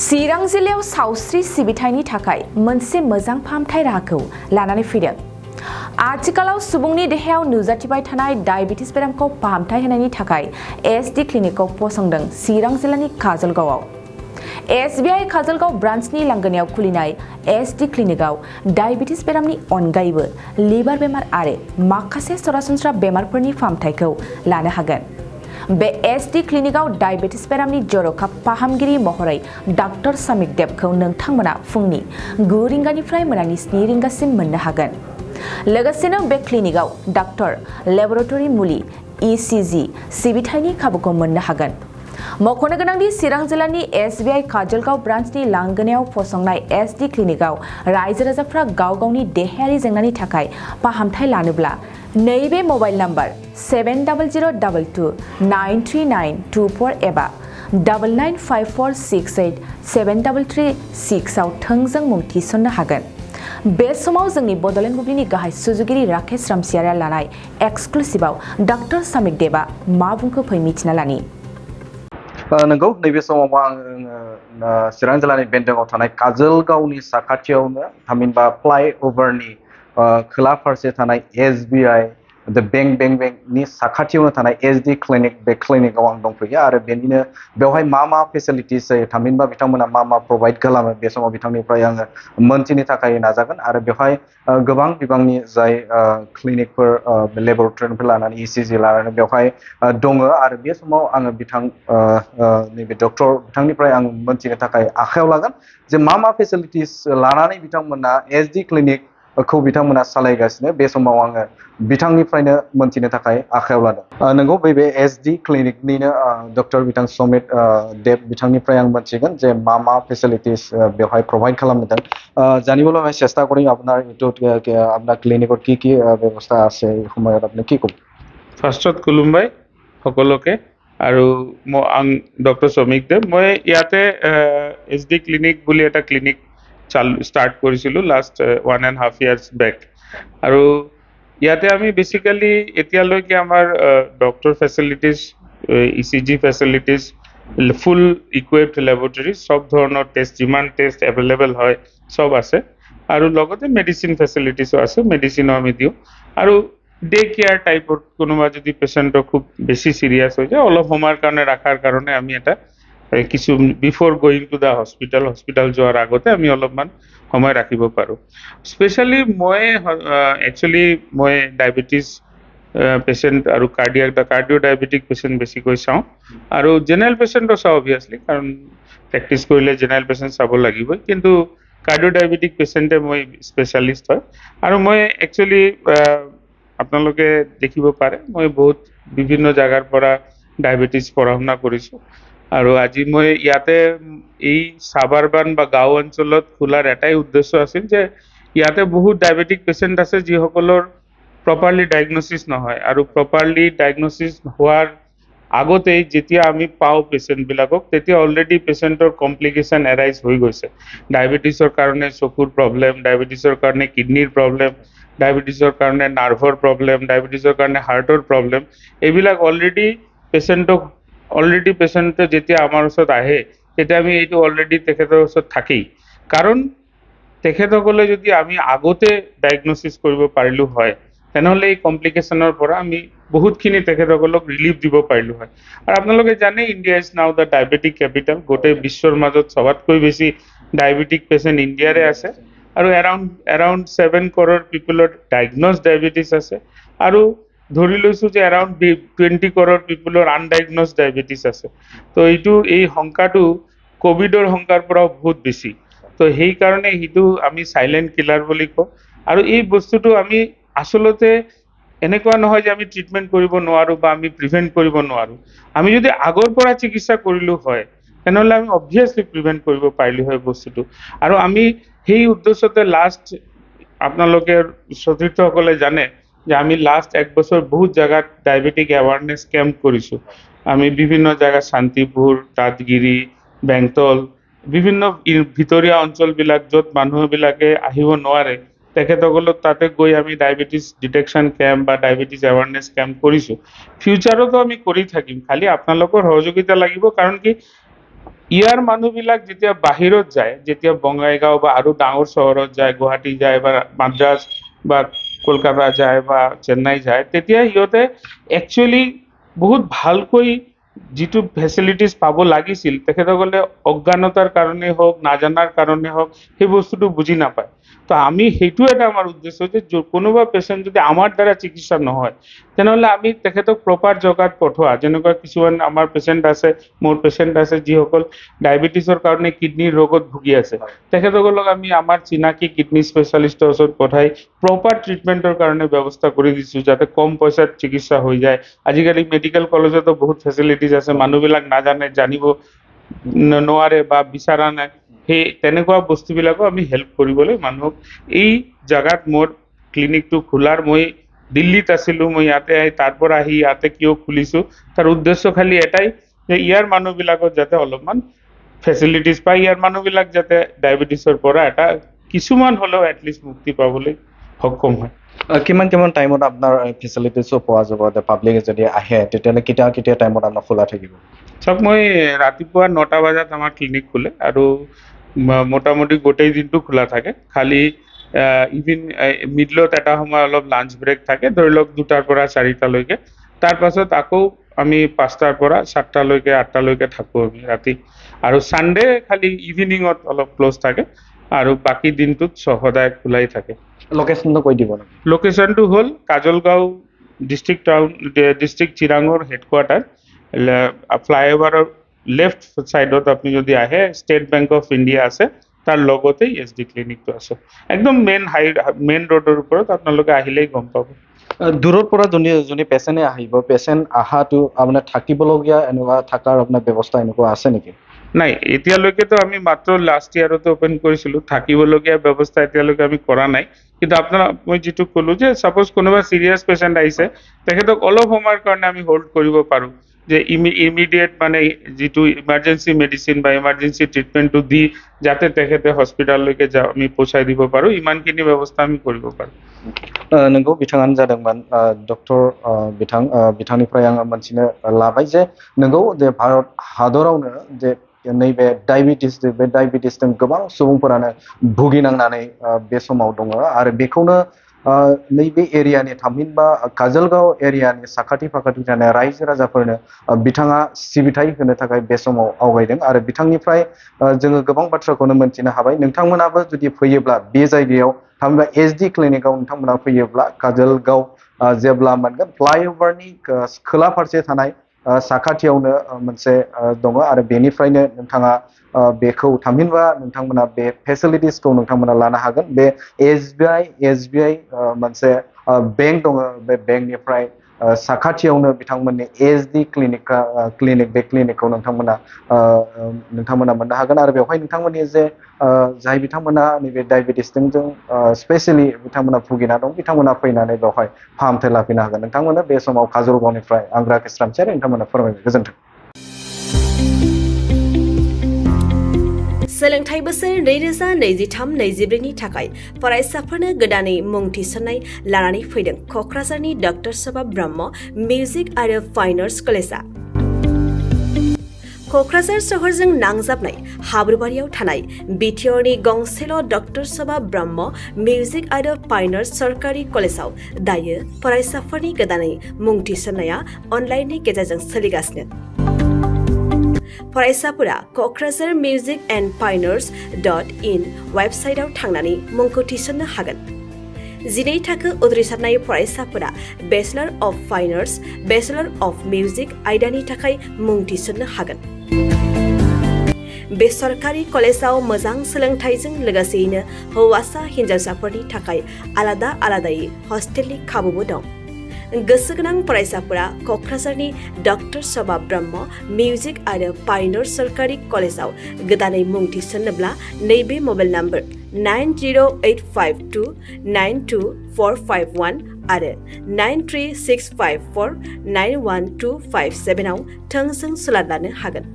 चिरां जिल्लायाव सावस्रि सिबिथायनि थाखाय मोनसे मोजां फाहामथाय राहाखौ लानानै फैदों। आथिखालाव सुबुंनि देहायाव नुजाथिबाय थानाय डायबिटिस बेरामखौ फाहामथाय होनायनि थाखाय एसडि क्लिनिकखौ फसंदों चिरां जिल्लानि काजलगावआव। एसबिआइ काजलगाव ब्रान्चनि लांगोनायाव खुलिनाय एसडि क्लिनिकआव डायबिटिस बेरामनि अनगायैबो लिभार बेमार आरो माखासे सरासनस्रा बेमारफोरनि फाहामथायखौ लानो हागोन। बे एसडि क्लिनिकआव डायबिटिस बेरामनि जर'खा फाहामगिरि महरै डाक्टर समिक देबखौ नोंथांमोना फुंनि 9 रिंगानिफ्राय मोनानि 7 रिंगासिम मोननो हागोन। लोगोसेनो बे क्लिनिकआव डाक्टर, लेबरेटरि मुलि, इसिजि सिबिथायनि खाबुखौ मोननो हागोन। मख'नो गोनांदि चिरां जिल्लानि एसबिआइ काजलगाव ब्रान्चनि लांगोनायाव फसंनाय एसडि क्लिनिकआव रायजो राजाफ्रा गाव गावनि देहायारि जेंनानि थाखाय फाहामथाय लानोब्ला नैबे मबाइल नाम्बार 7002293924 एबा 9954687336 आव थोंजों मुं थिसननो हागोन। बे समाव जोंनि बड'लेण्ड बुब्लिनि गाहाय सुजुगिरि राकेश रामसियारिया लानाय एक्सक्लुसिभआव डाक्टर समिक देबा मा बुंखो फै मिथिना लानि। नंगौ, नैबे समाव आं चिरां जिल्लानि बेन्दोंआव थानाय काजलगावनि साखाथियावनो थामहिनबा फ्लाइअभारनि खोला फारसे थानाय एसबिआइ बेंकनि साखाथियावनो थानाय एसडि क्लिनिक, बे क्लिनिकआव आं दंफैयो आरो बेनिनो बेवहाय मा फेसिलिटिस जायो थामहिनबा बिथांमोना मा प्रोभाइड खालामो बे समाव बिथांनिफ्राय आङो मोनथिनो थाखाय नाजागोन आरो बेवहाय गोबां बिबांनि जाय क्लिनिकफोर लेबरेटरिनिफ्राय लानानै इसिजि लानानै बेवहाय दङ आरो बे समाव आङो नैबे डक्टर बिथांनिफ्राय आं मोनथिनो थाखाय आखायाव लागोन जे मा फेसिलिटिस लानानै बिथांमोना एसडि क्लिनिकखौ बिथांमोना सालायगासिनो। बे समाव आङो बिथांनिफ्रायनो मोनथिनो थाखाय आखायाव लादों। नंगौ, बे एसडि क्लिनिकनिनो डक्टर बिथां समित देब बिथांनिफ्राय आं मोनथिगोन जे मा फैसिलिटीज बेवहाय प्रोवाइड খালামতেন। জানিবলৈ আমি চেষ্টা কৰিম আপোনাৰ ক্লিনিকত কি ব্যৱস্থা আছে এই সময়ত আপুনি কি ক'ব? ফাৰ্ষ্টত খুলুমবাই সকলোকে আৰু আং ডক্টৰ সমিক দেৱ। মই ইয়াতে এসডি ক্লিনিক বুলি এটা ক্লিনিক ষ্টাৰ্ট কৰিছিলোঁ লাষ্ট 1.5 years বেক। আৰু ইয়াতে আমি বেসিক্যালি এতিয়ালৈকে আমাৰ ডক্টৰ ফেচিলিটিজ, ইচিজি ফেচিলিটিজ, ফুল ইকুইপড লেবৰেটৰী, সব ধৰণৰ টেষ্ট, যিমান টেষ্ট এভেইলেবল হয় সব আছে আৰু লগতে মেডিচিন ফেচিলিটিজও আছে, মেডিচিনো আমি দিওঁ। আৰু ডে কেয়াৰ টাইপৰ কোনোবা যদি পেচেণ্টৰ খুব বেছি সিৰিয়াছ হৈ যায় অলপ সময়ৰ কাৰণে ৰাখাৰ কাৰণে আমি এটা কিছু before going to the hospital যোৱাৰ আগতে আমি অলপমান সময় ৰাখিব পাৰোঁ। স্পেচিয়েলি মই ডায়েবেটিছ পেচেণ্ট আৰু কাৰ্ডিঅ' ডায়েবেটিক পেচেণ্ট বেছিকৈ চাওঁ আৰু জেনেৰেল পেচেণ্টও চাওঁ অবভিয়াছলি, কাৰণ প্ৰেক্টিছ কৰিলে জেনেৰেল পেচেণ্ট চাব লাগিবই, কিন্তু কাৰ্ডিঅ' ডায়েবেটিক পেচেণ্টে মই স্পেচিয়েলিষ্ট হয়। আৰু মই একচুৱেলি আপোনালোকে দেখিব পাৰে মই বহুত বিভিন্ন জাগাৰ পৰা ডায়েবেটিছ পঢ়া শুনা কৰিছোঁ আৰু আজি মই ইয়াতে এই সাবাৰবান বা গাঁও অঞ্চলত খোলাৰ এটাই উদ্দেশ্য আছিল যে ইয়াতে বহুত ডায়েবেটিক পেচেণ্ট আছে যিসকলৰ প্ৰপাৰলি ডায়েগনচিছ নহয় আৰু প্ৰপাৰলি ডায়েগনচিছ হোৱাৰ আগতেই যেতিয়া আমি পাওঁ পেচেণ্টবিলাকক তেতিয়া অলৰেডি পেচেণ্টৰ কমপ্লিকেশ্যন এৰাইজ হৈ গৈছে। ডায়েবেটিছৰ কাৰণে চকুৰ প্ৰব্লেম, ডায়েবেটিছৰ কাৰণে কিডনিৰ প্ৰব্লেম, ডায়েবেটিছৰ কাৰণে নাৰ্ভৰ প্ৰব্লেম, ডায়েবেটিছৰ কাৰণে হাৰ্টৰ প্ৰব্লেম, এইবিলাক অলৰেডি পেচেণ্টে যেতিয়া আমাৰ ওচৰত আহে তেতিয়া আমি এইটো অলৰেডি তেখেতৰ ওচৰত থাকেই। কাৰণ তেখেতসকলে যদি আমি আগতে ডায়েগনচিছ কৰিব পাৰিলোঁ হয় তেনেহ'লে এই কমপ্লিকেশ্যনৰ পৰা আমি বহুতখিনি তেখেতসকলক ৰিলিফ দিব পাৰিলোঁ হয়। আৰু আপোনালোকে জানে India is now the diabetic capital. গোটেই বিশ্বৰ মাজত সবতকৈ বেছি ডায়েবেটিক পেচেণ্ট ইণ্ডিয়াৰে আছে আৰু এৰাউণ্ড 7 crore পিপলৰ ডায়েগন'জ ডায়েবেটিছ আছে আৰু ধৰি লৈছোঁ যে এৰাউণ্ড 20 crore পিপলৰ আনডায়েগন'জ ডায়েবেটিছ আছে। তো এই সংখ্যাটো কোভিডৰ সংখ্যাৰ পৰাও বহুত বেছি। তো সেইকাৰণে সেইটো আমি সাইলেণ্ট কিলাৰ বুলি কওঁ। আৰু এই বস্তুটো আমি আচলতে এনেকুৱা নহয় যে আমি ট্ৰিটমেণ্ট কৰিব নোৱাৰোঁ বা আমি প্ৰিভেণ্ট কৰিব নোৱাৰোঁ। আমি যদি আগৰ পৰা চিকিৎসা কৰিলোঁ হয় তেনেহ'লে আমি অবভিয়াছলি প্ৰিভেণ্ট কৰিব পাৰিলোঁ হয় বস্তুটো। আৰু আমি সেই উদ্দেশ্যতে আপোনালোকে সতীৰ্থসকলে জানে যে আমি লাষ্ট 1 বছৰ বহুত জাগাত ডায়েবেটিক এৱাৰনেছ কেম্প কৰিছোঁ। আমি বিভিন্ন জাগা শান্তিপুৰ, তাতগিৰি, বেংতল, বিভিন্ন ভিতৰীয়া অঞ্চলবিলাক য'ত মানুহবিলাকে আহিব নোৱাৰে তেখেতসকলক তাতে গৈ আমি ডায়েবেটিছ ডিটেকশ্যন কেম্প বা ডায়েবেটিছ এৱাৰনেছ কেম্প কৰিছোঁ। ফিউচাৰতো আমি কৰি থাকিম, খালি আপোনালোকৰ সহযোগিতা লাগিব। কাৰণ কি ইয়াৰ মানুহবিলাক যেতিয়া বাহিৰত যায়, যেতিয়া বঙাইগাঁও বা আৰু ডাঙৰ চহৰত যায়, গুৱাহাটী যায় বা মাদ্ৰাজ বা কলকাতা যায় বা চেন্নাই যায়, তেতিয়া সিহঁতে একচুৱেলি বহুত ভালকৈ যিটো ফেচিলিটিজ পাব লাগিছিল তেখেতসকলে অজ্ঞানতাৰ কাৰণে হওক, নাজানাৰ কাৰণে হওক, সেই বস্তুটো বুজি নাপায়। তো আমি সেইটো এটা আমাৰ উদ্দেশ্য যে কোনোবা পেচেণ্ট যদি আমাৰ দ্বাৰা চিকিৎসা নহয় তেনেহ'লে আমি তেখেতক প্ৰপাৰ জেগাত পঠোৱা। যেনেকুৱা কিছুমান আমাৰ পেচেণ্ট আছে, মোৰ পেচেণ্ট আছে যিসকল ডায়েবেটিছৰ কাৰণে কিডনিৰ ৰোগত ভুগি আছে, তেখেতসকলক আমি আমাৰ চিনাকি কিডনি স্পেচিয়েলিষ্টৰ ওচৰত পঠাই প্ৰপাৰ ট্ৰিটমেণ্টৰ কাৰণে ব্যৱস্থা কৰি দিছোঁ, যাতে কম পইচাত চিকিৎসা হৈ যায়। আজিকালি মেডিকেল কলেজতো বহুত ফেচিলিটিজ আছে, মানুহবিলাক নাজানে, জানিব নোৱাৰে বা বিচৰা নাই। সেই তেনেকুৱা বস্তুবিলাকো আমি হেল্প কৰিবলৈ মানুহক এই জাগাত মোৰ ক্লিনিকটো খোলাৰ মই দিল্লীত আছিলোঁ, মই ইয়াতে তাৰ পৰা আহি ইয়াতে কিয় খুলিছোঁ, তাৰ উদ্দেশ্য খালি এটাই যে ইয়াৰ মানুহবিলাকত যাতে অলপমান ফেচিলিটিজ পায়, ইয়াৰ মানুহবিলাক যাতে ডায়েবেটিছৰ পৰা এটা কিছুমান হ'লেও এটলিষ্ট মুক্তি পাবলৈ সক্ষম হয়। কিমান টাইমত আপোনাৰ ফেচিলিটিছো পোৱা যাব? পাব্লিকে যদি আহে তেতিয়াহ'লে কেতিয়া টাইমত আপোনাৰ খোলা থাকিব? চাওক, মই ৰাতিপুৱা 9টা বজাত আমাৰ ক্লিনিক খোলে আৰু মোটামুটি গোটেই দিনটো খোলা থাকে। খালি মিডলত এটা সময় অলপ লাঞ্চ ব্ৰেক থাকে, ধৰি লওক 2টাৰ পৰা 4টালৈকে। তাৰ পাছত আকৌ আমি 5টাৰ পৰা 7টালৈকে 8টালৈকে থাকোঁ আমি ৰাতি। আৰু ছানডে খালি ইভিনিঙত অলপ ক্ল'জ থাকে আৰু বাকী দিনটোত সদায় খোলাই থাকে। লোকেশ্যনটো কৈ দিব নেকি? লোকেশ্যনটো হ'ল কাজলগাঁও ডিষ্ট্ৰিক্ট চিৰাঙৰ হেডকোৱাৰ্টাৰ। ফ্লাইঅভাৰৰ লেফ্ট ছাইডত আপুনি যদি আহে, ষ্টেট বেংক অফ ইণ্ডিয়া আছে, তাৰ লগতেই SD ক্লিনিকটো আছে। একদম মেইন ৰোডৰ ওপৰত, আপোনালোকে আহিলেই গম পাব। দূৰৰ পৰা যোনে পেচেণ্টে আহিব, পেচেণ্ট অহাটো আপোনাৰ থাকিবলগীয়া এনেকুৱা থকাৰ আপোনাৰ ব্যৱস্থা এনেকুৱা আছে নেকি? নাই, এতিয়ালৈকেতো আমি মাত্ৰ লাষ্ট ইয়াৰতে অপেন কৰিছিলোঁ, থাকিবলগীয়া ব্যৱস্থা এতিয়ালৈকে আমি কৰা নাই। কিন্তু মই যিটো ক'লোঁ যে ছাপ'জ কোনোবা চিৰিয়াছ পেচেণ্ট আহিছে, তেখেতক অলপ সময়ৰ কাৰণে আমি হোল্ড কৰিব পাৰোঁ, যে ইমিডিয়েট মানে যিটো ইমাৰ্জেঞ্চি মেডিচিন বা ইমাৰ্জেঞ্চি ট্ৰিটমেণ্টটো দি যাতে তেখেতে হস্পিটাললৈকে আমি পहुঁচাই দিব পাৰোঁ, ইমানখিনি ব্যৱস্থা আমি কৰিব পাৰোঁ। नोंगौ बिथाङानो जादोंमोन डक्टर बिथांनिफ्राय आङो मोनथिनो लाबाय जे नोंगौ जे भारत हादरावनो जे नैबे डायबिटिसजों गोबां सुबुंफोरानो भुगिनांनानै बे समाव दङ आरो बेखौनो नैबे एरियानि थामहिनबा काजलगांव एरियानि साखाथि फाखाथि थानाय रायजो राजाफोरनो बिथाङा सिबिथाय होनो थाखाय बे समाव आवगायदों आरो बिथांनिफ्राय जोङो गोबां बाथ्राखौनो मोनथिनो हाबाय। नोंथांमोनाबो जुदि फैयोब्ला बे जायगायाव थामहिनबा SD क्लिनिकआव नोंथांमोना फैयोब्ला काजलगांव जेब्ला मोनगोन फ्लाइअभारनि खोला फारसे थानाय साखाथियावनो मोनसे दङ आरो बेनिफ्रायनो नोंथाङा बेखौ थामहिनबा नोंथांमोना बे फेसिलिटिसखौ नोंथांमोना लानो हागोन। बे SBI मोनसे बेंक दङ, बे बेंकनिफ्राय साखाथियावनो बिथांमोननि SD क्लिनिक बे क्लिनिकखौ नोंथांमोना मोननो हागोन आरो बेवहाय नोंथांमोननि जे जाय बिथांमोना नैबे डायबिटिसजों स्पेसियेलि बिथांमोना भुगिना दं, बिथांमोना फैनानै बेवहाय फाहामथाय लाफैनो हागोन। नोंथांमोना बे समाव काजलगांवनिफ्राय आं राकेश रामसियारि नोंथांमोना फोरमायबाय। गोजोन्थों। सोलोंथाइ बोसोर 2023-24 नि थाखाय फरायसाफोरनो गोदानै मुं थिसननाय लानानै फैदों क'क्राझारनि डक्टर सभा ब्रह्म मिउजिक आरो फाइन आर्ट्स कलेजआ। क'क्राझार सहरजों नांजाबनाय हाब्रुबारियाव थानाय बिटिआरनि गंसेल' डक्टर सभा ब्रह्म मिउजिक आरो फाइन आर्ट्स सरकारि कलेजआव दायो फरायसाफोरनि गोदानै मुं थिसननाया अनलाइननि गेजेरजों सोलिगासिनो। फरायसाफोरा क'क्राझार मिउजिक एन्ड फाइन आर्ट्स.in वेबसाइटआव थांनानै मुंखौ थिसननो हागोन। 12 थाखो उथ्रिसारनाय फरायसाफोरा bachelor of fine arts, bachelor of music आयदानि थाखाय मुं थिसननो हागोन। बे सरकारि कलेजाव मोजां सोलोंथाइजों लोगोसेयैनो हौवासा हिन्जावसाफोरनि थाखाय आलादा आलादायै हस्टेलनि खाबुबो दं। गोसो गोनां फरायसाफोरा क'क्राझारनि डक्टर सभा ब्रह्म मिउजिक आरो फाइन आर्ट्स सरकारि कलेजाव गोदानै मुं थिसननोब्ला नैबे मबाइल नम्बर 9085292451 आरो 93654912557 आव थोंजों सोलाद लानो हागोन।